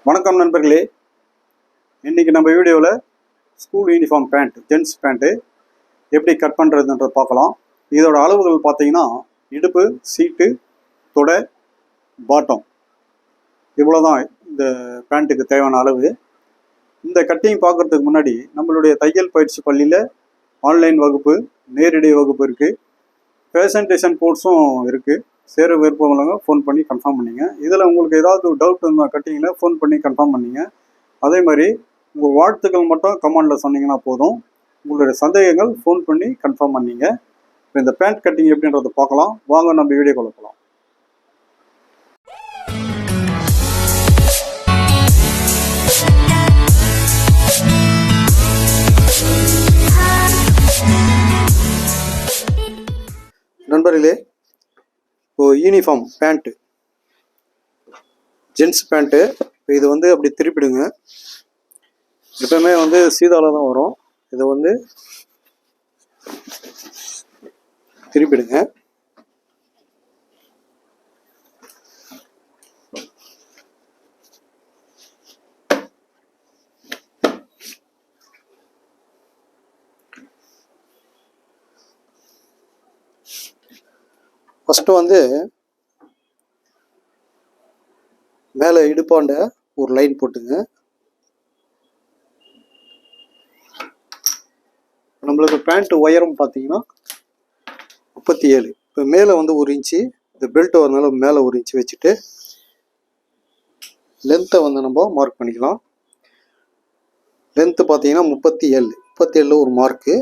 வணக்கம் நண்பர்களே. இன்றைக்கி நம்ம வீடியோவில் school uniform pant, gents pant எப்படி கட் பண்ணுறதுன்ற பார்க்கலாம். இதோட அளவுகள் பார்த்தீங்கன்னா இடுப்பு, சீட்டு, தொடை, பாட்டம், இவ்வளோ தான் இந்த பேண்ட்டுக்கு தேவையான அளவு. இந்த கட்டிங் பார்க்குறதுக்கு முன்னாடி நம்மளுடைய தையல் பயிற்சி பள்ளியில் ஆன்லைன் வகுப்பு, நேரடி வகுப்பு இருக்குது, ஃபேஷன் டிசைன் கோர்ஸும் இருக்குது. சேர விருப்பம் இல்லைங்க, ஃபோன் பண்ணி கன்ஃபார்ம் பண்ணிங்க. இதில் உங்களுக்கு ஏதாவது டவுட் இருந்தால் கட்டிங்கில் ஃபோன் பண்ணி கன்ஃபார்ம் பண்ணிங்க. அதே மாதிரி உங்கள் வாழ்த்துக்கள் மட்டும் கமெண்டில் சொன்னீங்கன்னா போதும். உங்களுடைய சந்தேகங்கள் ஃபோன் பண்ணி கன்ஃபார்ம் பண்ணிங்க. இப்போ இந்த பேண்ட் கட்டிங் எப்படின்றத பார்க்கலாம். வாங்க நம்ம வீடியோ கொடுக்கலாம். நண்பர்களே, இப்போ யூனிஃபார்ம் பேண்ட்டு, ஜென்ஸ் பேண்ட்டு, இது அப்படி திருப்பிடுங்க. எப்பவுமே சீதாவில் தான் வரும். இதை திருப்பிடுங்க. ஃபஸ்ட்டு மேலே இடுப்பாண்ட ஒரு லைன் போட்டுங்க. நம்மளுக்கு பேண்ட் உயரம் பார்த்தீங்கன்னா 37. இப்போ மேலே 1 இன்ச்சு, இந்த பெல்ட் வரனால மேலே 1 இன்ச்சு வச்சுட்டு லென்த்தை நம்ம மார்க் பண்ணிக்கலாம். லென்த்து பார்த்தீங்கன்னா 37 ஒரு மார்க்கு.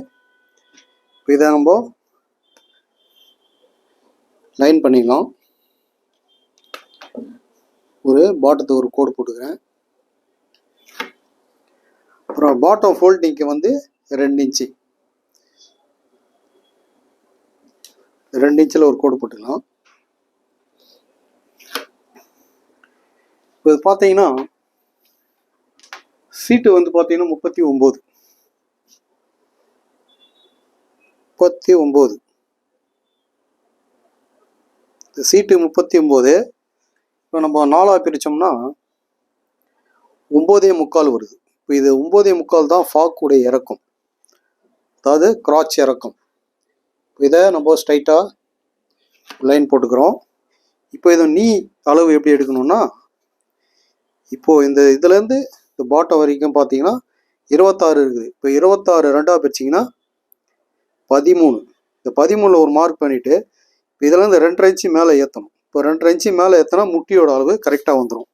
இப்போ இதை நம்ம லைன் பண்ணிக்கலாம். ஒரு பாட்டத்துக்கு ஒரு கோடு போட்டுக்கிறேன். அப்புறம் பாட்டம் ஃபோல்டிங்க்கு 2 இன்ச்சு, 2 இன்ச்சில் ஒரு கோடு போட்டுக்கலாம். இப்போ இது பார்த்தீங்கன்னா சீட்டு பார்த்தீங்கன்னா 39. சீட்டு 39. இப்போ நம்ம 4ஆக பிரித்தோம்னா 9.25 வருது. இப்போ இது 9.25 தான் ஃபாக்குடைய இறக்கம், அதாவது கிராச் இறக்கம். இதை நம்ம ஸ்ட்ரைட்டாக லைன் போட்டுக்கிறோம். இப்போ இது நீ அளவு எப்படி எடுக்கணும்னா, இப்போது இந்த இதுலேருந்து இந்த பாட்டம் வரைக்கும் பார்த்தீங்கன்னா 26 இருக்குது. இப்போ 26 2ஆக பிரிச்சிங்கன்னா 13. இந்த 13 ஒரு மார்க் பண்ணிவிட்டு இதிலேருந்து 2.5 இன்ச்சு மேலே ஏற்றணும். இப்போ 2.5 இன்ச்சு மேலே ஏற்றினா முட்டியோட அளவு கரெக்டாக வந்துடும்.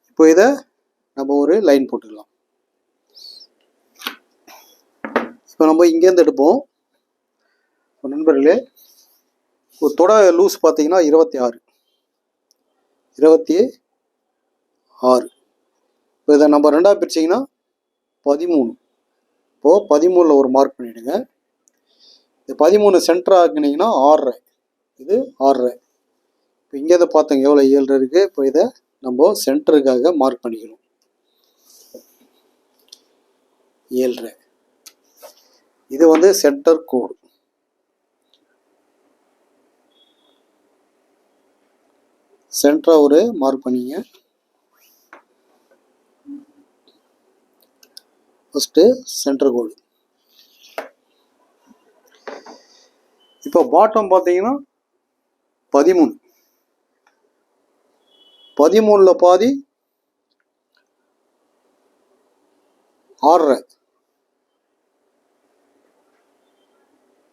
இப்போ இதை நம்ம ஒரு லைன் போட்டுக்கலாம். இப்போ நம்ம இங்கேருந்து எடுப்போம். நண்பர்களே, ஒரு தொடை லூஸ் பார்த்தீங்கன்னா 26. இப்போ இதை நம்ம 2ஆக பிரிச்சிங்கன்னா 13. இப்போது 13 ஒரு மார்க் பண்ணிவிடுங்க. இந்த 13 சென்டர் ஆக்குனீங்கன்னா 6.5. இது 6.5. இப்போ இங்கேருந்து பார்த்தோங்க எவ்வளோ 7 இருக்குது. இப்போ இதை நம்ம சென்டருக்காக மார்க் பண்ணிக்கணும். 7.5. இது சென்டர் கோடு. சென்டரா ஒரு மார்க் பண்ணிங்க. ஃபஸ்ட்டு சென்டர் கோடு. இப்போ பாட்டம் பார்த்தீங்கன்னா 13. 13ல் பாதி 6.5.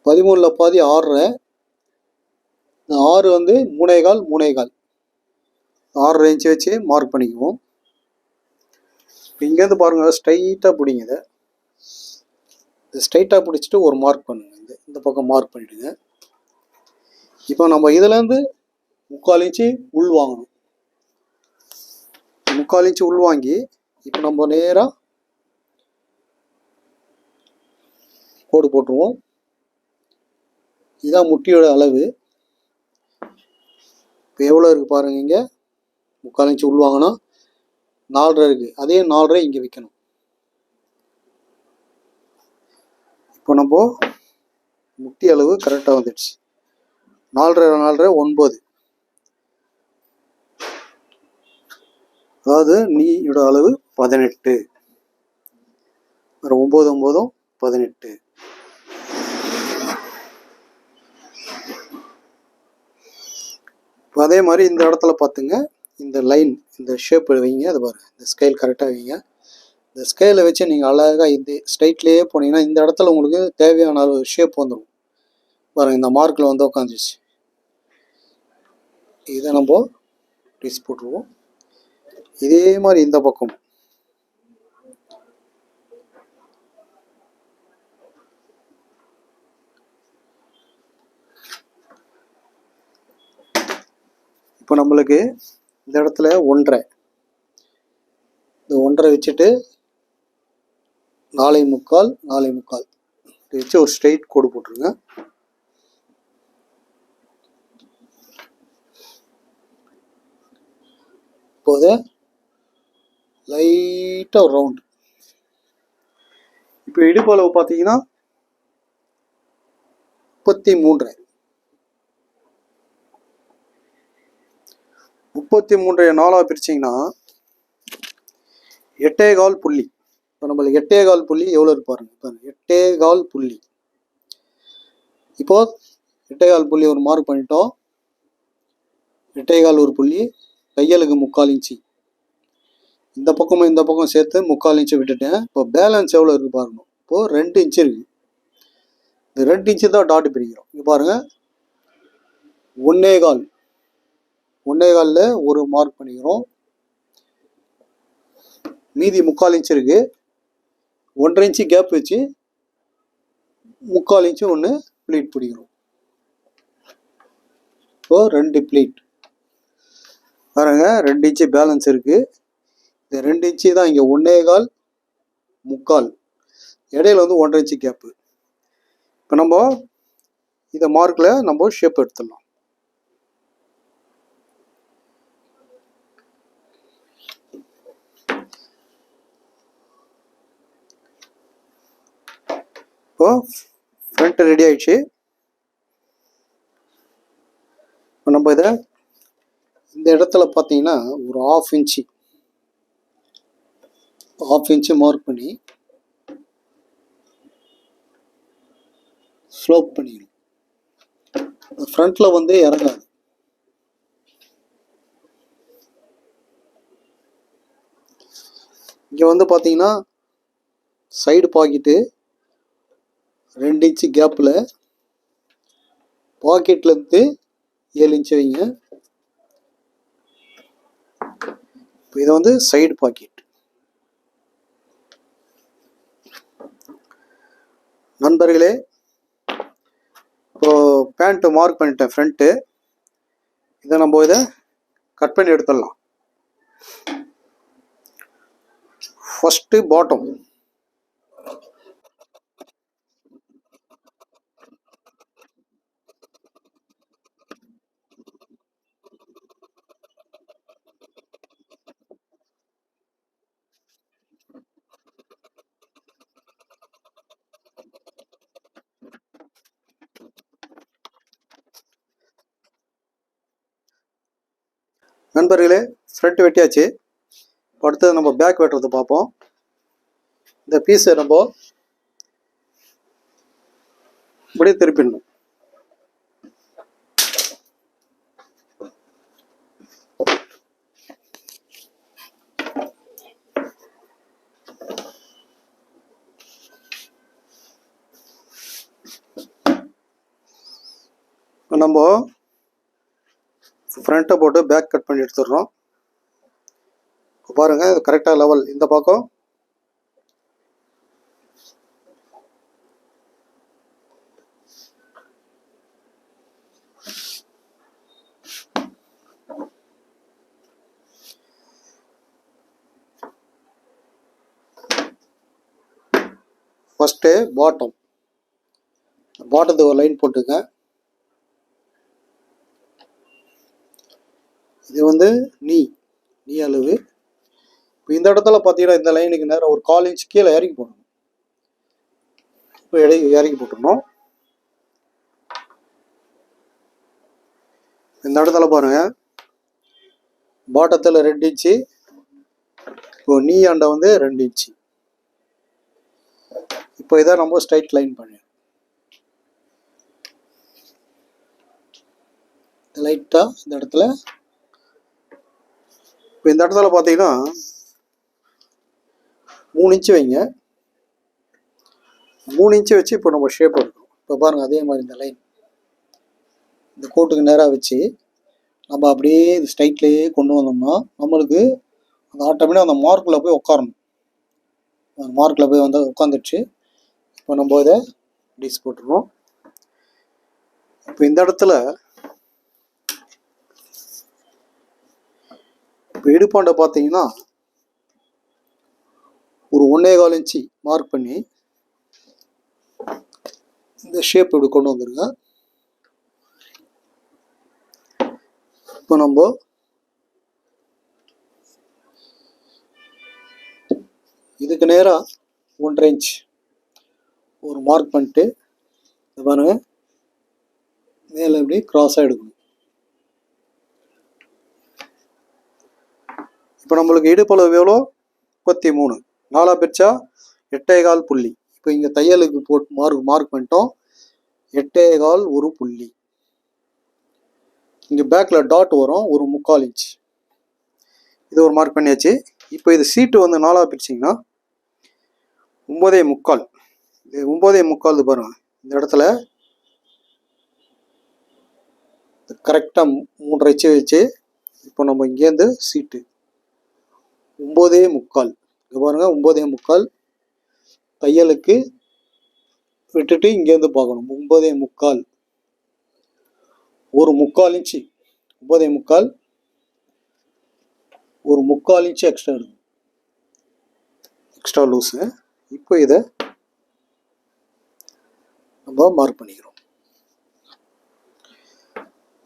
13ல் பாதி 6.5. இந்த 6 3.25. 6.5 இன்ச்சு வச்சு மார்க் பண்ணிக்குவோம். இங்கேருந்து பாருங்கள், ஸ்ட்ரைட்டாக பிடிங்க. இதை ஸ்ட்ரைட்டாக பிடிச்சிட்டு ஒரு மார்க் பண்ணுங்க. இந்த பக்கம் மார்க் பண்ணிவிடுங்க. இப்போ நம்ம இதுலேருந்து 3/4 இன்ச்சு உள் வாங்கணும். 3/4 இன்ச்சு உள் வாங்கி இப்போ நம்ம நேராக கோடு போட்டுருவோம். இதுதான் முட்டியோட அளவு. இப்போ எவ்வளோ இருக்குது பாருங்கள். இங்கே 3/4 இன்ச்சு உள் வாங்கினா 4.5 இருக்குது. அதே 4.5 இங்கே வைக்கணும். இப்போ நம்ம முட்டி அளவு கரெக்டாக வந்துடுச்சு. 4.5 9. அதாவது நீயோட அளவு 18, 9 9 18. அதே மாதிரி இந்த இடத்துல பார்த்துங்க, இந்த லைன் இந்த ஷேப் வைங்க. அது பாருங்க, இந்த ஸ்கேல் கரெக்டாக வைங்க. இந்த ஸ்கேலை வச்சு நீங்கள் அழகாக இந்த ஸ்ட்ரைட்லேயே போனீங்கன்னா இந்த இடத்துல உங்களுக்கு தேவையான அளவு ஷேப் வந்துடும். பாருங்கள், இந்த மார்க்கில் வந்து உட்காந்துச்சு. இதை நம்ம டிஸ் போட்டுருவோம். இதே மாதிரி இந்த பக்கம் இப்போ நம்மளுக்கு இந்த இடத்துல 1.5, இந்த 1.5 வச்சுட்டு 4.25 4.25 வச்சு ஒரு ஸ்ட்ரெயிட் கோடு போட்டுருங்க. இப்போது லைட்டாக ஒரு ரவுண்டு. இப்போ இடுப்பு அளவு பார்த்தீங்கன்னா 33. 33 4ஆக பிரிச்சிங்கன்னா 8.25 புள்ளி. இப்போ நம்மளுக்கு 8.25 புள்ளி எவ்வளோ இருப்பாருங்க? இப்போ 8.25 புள்ளி. இப்போ 8.25 புள்ளி ஒரு மார்க் பண்ணிட்டோம். 8.25 ஒரு புள்ளி, கையலுக்கு 3/4 இன்ச்சு. இந்த பக்கமும் இந்த பக்கம் சேர்த்து 3/4 இன்ச்சு விட்டுட்டேன். இப்போ பேலன்ஸ் எவ்வளோ இருக்குது பாருங்க. இப்போது 2 இன்ச்சு இருக்குது. இந்த 2 இன்ச்சு தான் டாட் பிரிக்கிறோம். இங்கே பாருங்கள், 1.25 1.25 ஒரு மார்க் பண்ணிக்கிறோம். மீதி 3/4 இன்ச்சு இருக்குது. 1.5 இன்ச்சு கேப் வச்சு 3/4 இன்ச்சு ஒன்று ப்ளீட் பிடிக்கிறோம். இப்போ 2 ப்ளீட் பாருங்க, 2 இன்ச்சு பேலன்ஸ் இருக்குது. இந்த 2 இன்ச்சு தான் இங்கே 1.25 3/4, இடையில வந்து 1.5 இன்ச்சு கேப்பு. இப்போ நம்ம இதை மார்க்கில் நம்ம ஷேப் எடுத்துடலாம். இப்போ ஃப்ரண்ட் ரெடி ஆயிடுச்சு. இப்போ நம்ம இதை இந்த இடத்துல பார்த்தீங்கன்னா ஒரு 1/2 இன்ச்சு மார்க் பண்ணி ஸ்லோப் பண்ணிக்கணும். ஃப்ரண்ட்டில் வந்து இறங்காது. இங்கே வந்து பார்த்தீங்கன்னா சைடு பாக்கெட்டு 2 இன்ச்சு கேப்பில், பாக்கெட்லேருந்து 7 இன்ச்சு வைங்க. இப்போ இதை வந்து சைடு பாக்கெட். நண்பர்களே, இப்போது பேண்ட்டு மார்க் பண்ணிட்டேன் ஃப்ரண்ட்டு. இதை நம்ம இதை கட் பண்ணி எடுத்துடலாம். First bottom. நண்பர்களே, ஃப்ரண்ட் வெட்டியாச்சு. அடுத்தது நம்ம பேக் வெட்டுறது பார்ப்போம். இந்த பீஸை நம்ம இப்படியே திருப்பிடணும். நம்ம ஃப்ரண்ட்டை போட்டு பேக் கட் பண்ணி எடுத்துடுறோம். பாருங்க, இது கரெக்டாக லெவல். இந்த பக்கம் ஃபஸ்ட்டு பாட்டத்துக்கு ஒரு லைன் போட்டுங்க. இது வந்து நீ அளவு. இப்போ இந்த இடத்துல பார்த்தீங்கன்னா இந்த லைனுக்கு நேரம் ஒரு 1/4 இன்ச் கீழே இறக்கி போடணும். இப்போ இறக்கி போட்டுடணும். இந்த இடத்துல பாருங்க, பாட்டத்தில் 2 இன்ச்சு, இப்போ நீ ஆண்டை வந்து 2 இன்ச்சு. இப்போ இதை நம்ம ஸ்ட்ரைட் லைன் பண்ணி லைட்டாக இந்த இடத்துல, இப்போ இந்த இடத்துல பார்த்தீங்கன்னா 3 இன்ச்சு வைங்க. 3 இன்ச்சு வச்சு இப்போ நம்ம ஷேப் எடுக்கணும். இப்போ பாருங்கள், அதே மாதிரி இந்த லைன் இந்த கோட்டுக்கு நேராக வச்சு நம்ம அப்படியே இது ஸ்ட்ரைட்லேயே கொண்டு வந்தோம்னா நம்மளுக்கு அந்த ஆட்டோமேட்டிக்காக அந்த மார்க்கில் போய் உட்காரணும். அந்த மார்க்கில் போய் வந்து உட்காந்துடுச்சு. இப்போ நம்ம இதை டிஸ் போட்டுருவோம். இப்போ இந்த இடத்துல இப்போ இடுப்பாண்டை பார்த்தீங்கன்னா ஒரு 1.25 இன்ச்சு மார்க் பண்ணி இந்த ஷேப் இப்படி கொண்டு வந்துருங்க. இப்போ நம்ம இதுக்கு நேராக 1.5 இன்ச் ஒரு மார்க் பண்ணிட்டு பாருங்க, மேலே இப்படி கிராஸாக எடுக்கணும். இப்போ நம்மளுக்கு இடுப்பளவு எவ்வளோ? 33. 4 பிரிச்சா 8.25 புள்ளி. இப்போ இங்கே தையலுக்கு போட்டு மார்க் பண்ணிட்டோம். 8.25 ஒரு புள்ளி. இங்கே பேக்கில் டாட் வரும், ஒரு 3/4 இன்ச். இது ஒரு மார்க் பண்ணியாச்சு. இப்போ இது சீட்டு வந்து 4 பிரிச்சிங்கன்னா 9.25. இது 9.25 பாருங்க. இந்த இடத்துல கரெக்டாக 3.5 இன்ச்சு வச்சு இப்போ நம்ம இங்கேருந்து சீட்டு 9.25. இங்கே பாருங்க, 9.25 தையலுக்கு விட்டுட்டு இங்கேருந்து பார்க்கணும். 9.25 ஒரு 3/4 இன்ச்சு. 9.25 ஒரு 3/4 இன்ச்சு எக்ஸ்ட்ரா எடுக்கும், எக்ஸ்ட்ரா லூஸு. இப்போ இதை நம்ம மார்க் பண்ணிக்கிறோம்.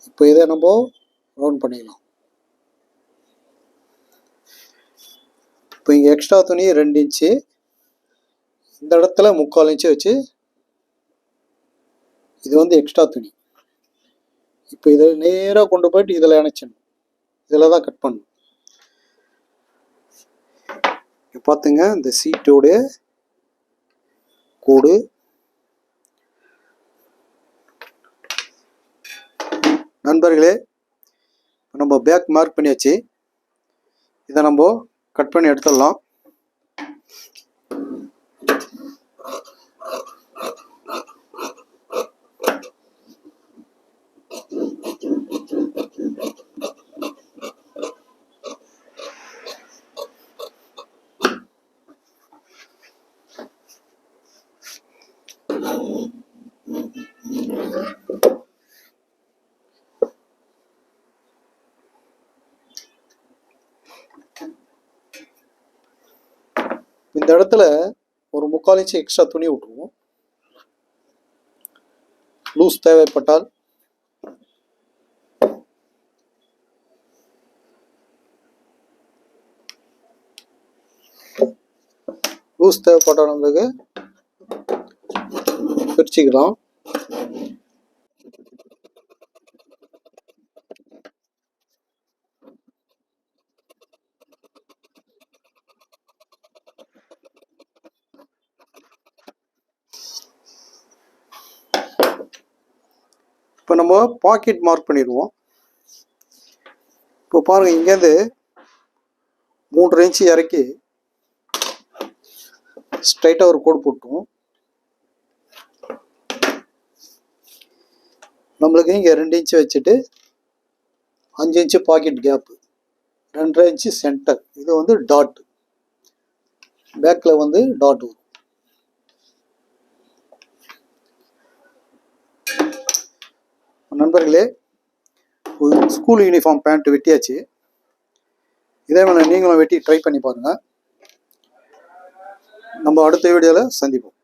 இப்போ இதை நம்ம ரவுண்ட் பண்ணிக்கலாம். இப்போ இங்கே எக்ஸ்ட்ரா துணி 2 இன்ச்சு, இந்த இடத்துல 3/4 இன்ச்சு வச்சு இது வந்து எக்ஸ்ட்ரா துணி. இப்போ இதை நேராக கொண்டு போயிட்டு இதில் இணைச்சிடணும். இதில் தான் கட் பண்ணணும். பார்த்துங்க, இந்த சீட்டோடைய கோடு நண்பர்களே. நம்ம பேக் மார்க் பண்ணியாச்சு. இதை நம்ம கட் பண்ணி எடுத்துடலாம். இந்த இடத்துல ஒரு 3/4 இன்ச்சு எக்ஸ்ட்ரா துணி விட்டுருவோம். லூஸ் தேவைப்பட்டால் நம்மளுக்கு பிரிச்சுக்கலாம். இப்போ நம்ம பாக்கெட் மார்க் பண்ணிடுவோம். இப்போ பாருங்க, இங்கேருந்து 3.5 இன்ச்சு இறக்கி ஸ்ட்ரைட்டாக ஒரு கோடு போட்டுவோம். நம்மளுக்கு இங்கே 2 இன்ச்சு வச்சுட்டு 5 inch pocket gap, 2.5 inch centre. இது வந்து டாட், பேக்கில் வந்து டாட் வரும். நண்பர்களே, ஸ்கூல் யூனிஃபார்ம் பேண்ட் வெட்டியாச்சு. இதே மாதிரி நீங்களும் வெட்டி ட்ரை பண்ணி பாருங்கள். நம்ம அடுத்த வீடியோவில் சந்திப்போம்.